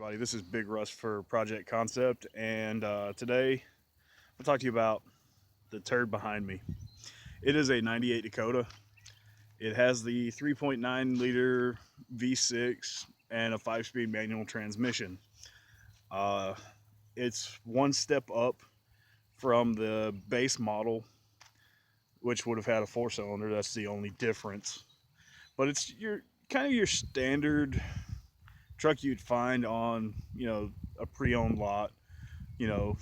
Everybody, this is Big Russ for Project Concept, and today I'll talk to you about the turd behind me. It is a 98 Dakota. It has the 3.9 liter V6 and a 5-speed manual transmission. Uh, it's one step up from the base model, which would have had a 4-cylinder. That's the only difference. But it's your kind of your standard truck you'd find on a pre-owned lot, you know,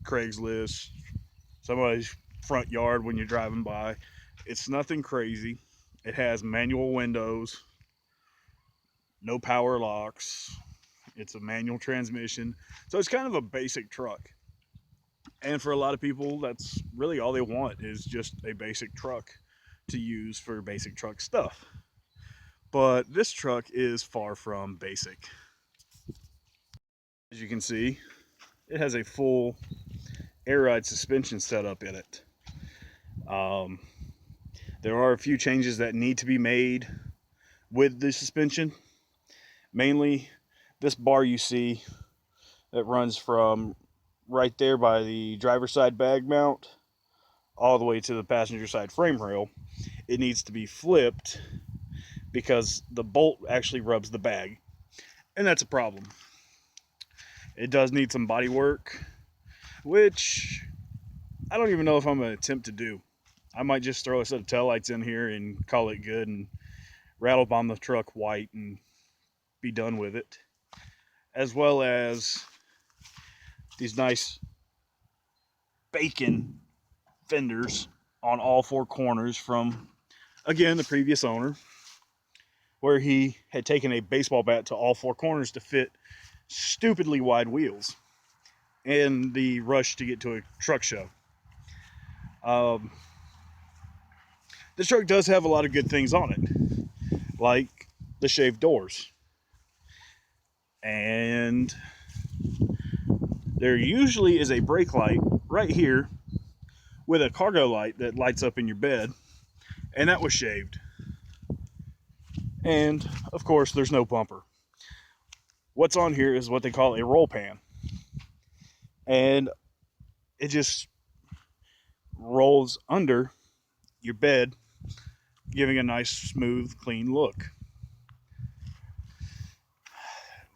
Craigslist, somebody's front yard when you're driving by. It's nothing crazy. It has manual windows, no power locks. It's a manual transmission. So it's kind of a basic truck. And for a lot of people, that's really all they want is just a basic truck to use for basic truck stuff. But this truck is far from basic. As you can see, it has a full air ride suspension setup in it. Um, there are a few changes that need to be made with the suspension. Mainly, this bar you see that runs from right there by the driver's side bag mount all the way to the passenger side frame rail. It needs to be flipped because the bolt actually rubs the bag, and that's a problem. It does need some body work, which I don't even know if I'm going to attempt to do. I might just throw a set of taillights in here and call it good and rattle bomb the truck white and be done with it. As well as these nice bacon fenders on all four corners from, again, the previous owner, where he had taken a baseball bat to all four corners to fit stupidly wide wheels in the rush to get to a truck show. This truck does have a lot of good things on it, like the shaved doors. And there usually is a brake light right here with a cargo light that lights up in your bed, and that was shaved. And of course, there's no bumper. What's on here is what they call a roll pan, and it just rolls under your bed, giving a nice, smooth, clean look.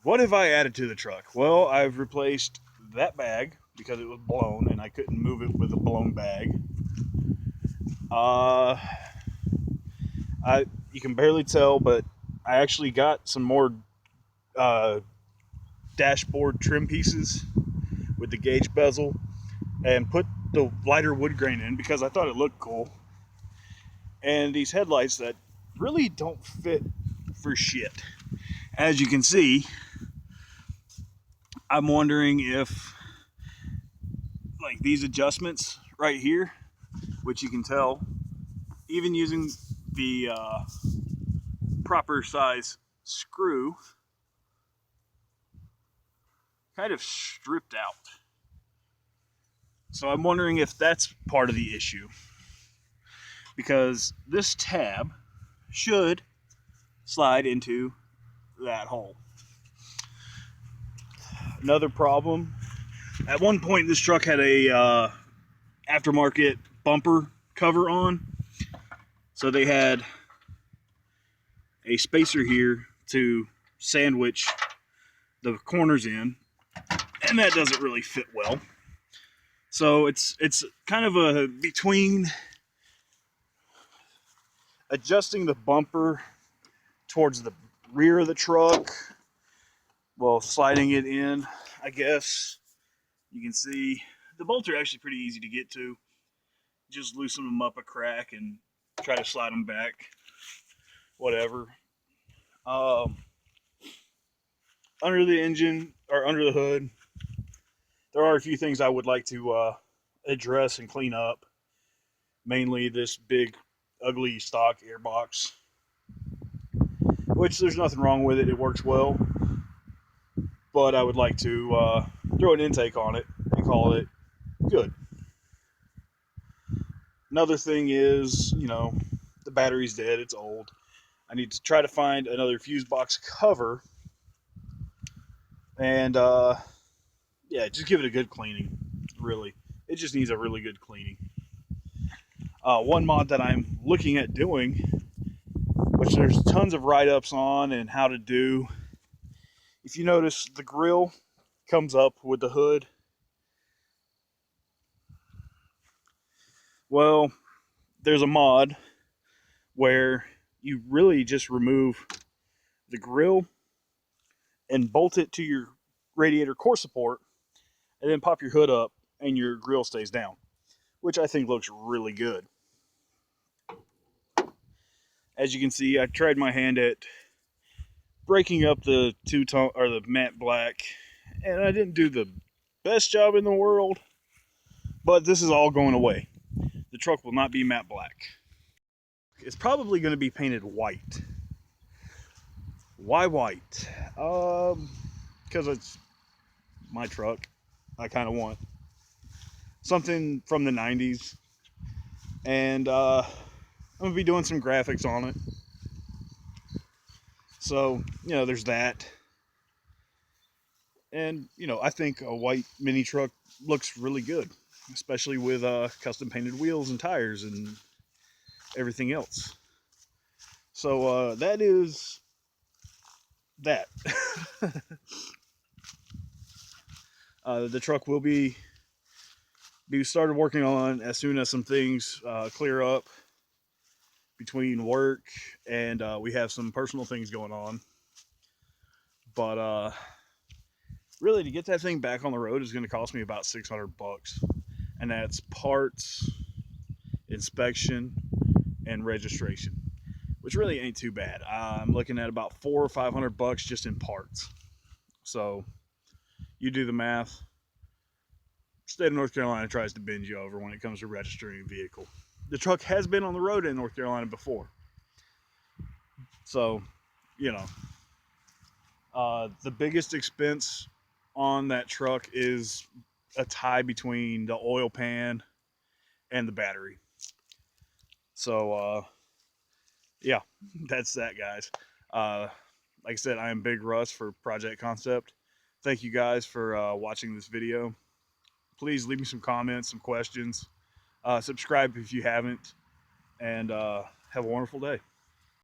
What have I added to the truck? Well, I've replaced that bag because it was blown and I couldn't move it with a blown bag. You can barely tell, but I actually got some more dashboard trim pieces with the gauge bezel and put the lighter wood grain in because I thought it looked cool. And these headlights that really don't fit for shit. As you can see, I'm wondering if, like, these adjustments right here, which you can tell, even using the proper size screw, kind of stripped out. So I'm wondering if that's part of the issue, because this tab should slide into that hole. Another problem, at one point this truck had a aftermarket bumper cover on, so they had a spacer here to sandwich the corners in, and that doesn't really fit well. So it's kind of a between adjusting the bumper towards the rear of the truck while sliding it in. I guess you can see the bolts are actually pretty easy to get to. Just loosen them up a crack and try to slide them back, whatever. Under the engine, or under the hood, there are a few things I would like to address and clean up. Mainly this big, ugly stock airbox, which there's nothing wrong with it. It works well. But I would like to throw an intake on it and call it good. Another thing is, the battery's dead. It's old. I need to try to find another fuse box cover And yeah, just give it a good cleaning. Really, it just needs a really good cleaning. One mod that I'm looking at doing, which there's tons of write-ups on and how to do. If you notice, the grill comes up with the hood. Well, there's a mod where you really just remove the grill and bolt it to your radiator core support, and then pop your hood up, and your grill stays down, which I think looks really good. As you can see, I tried my hand at breaking up the two-tone or the matte black, and I didn't do the best job in the world, but this is all going away. The truck will not be matte black. It's probably going to be painted white. Why white? Because it's my truck. I kind of want something from the 90s, and I'm going to be doing some graphics on it. So, there's that. And, I think a white mini truck looks really good, especially with custom painted wheels and tires and everything else. So that is that. The truck will be started working on as soon as some things clear up between work and we have some personal things going on. But really, to get that thing back on the road is going to cost me about $600, and that's parts, inspection, and registration, which really ain't too bad. I'm looking at about $400 or $500 just in parts. So you do the math. State of North Carolina tries to bend you over when it comes to registering a vehicle. The truck has been on the road in North Carolina before, so the biggest expense on that truck is a tie between the oil pan and the battery. So yeah, that's that, guys. Like I said, I am Big Russ for Project Concept. Thank you guys for watching this video. Please leave me some comments, some questions. Subscribe if you haven't, and have a wonderful day.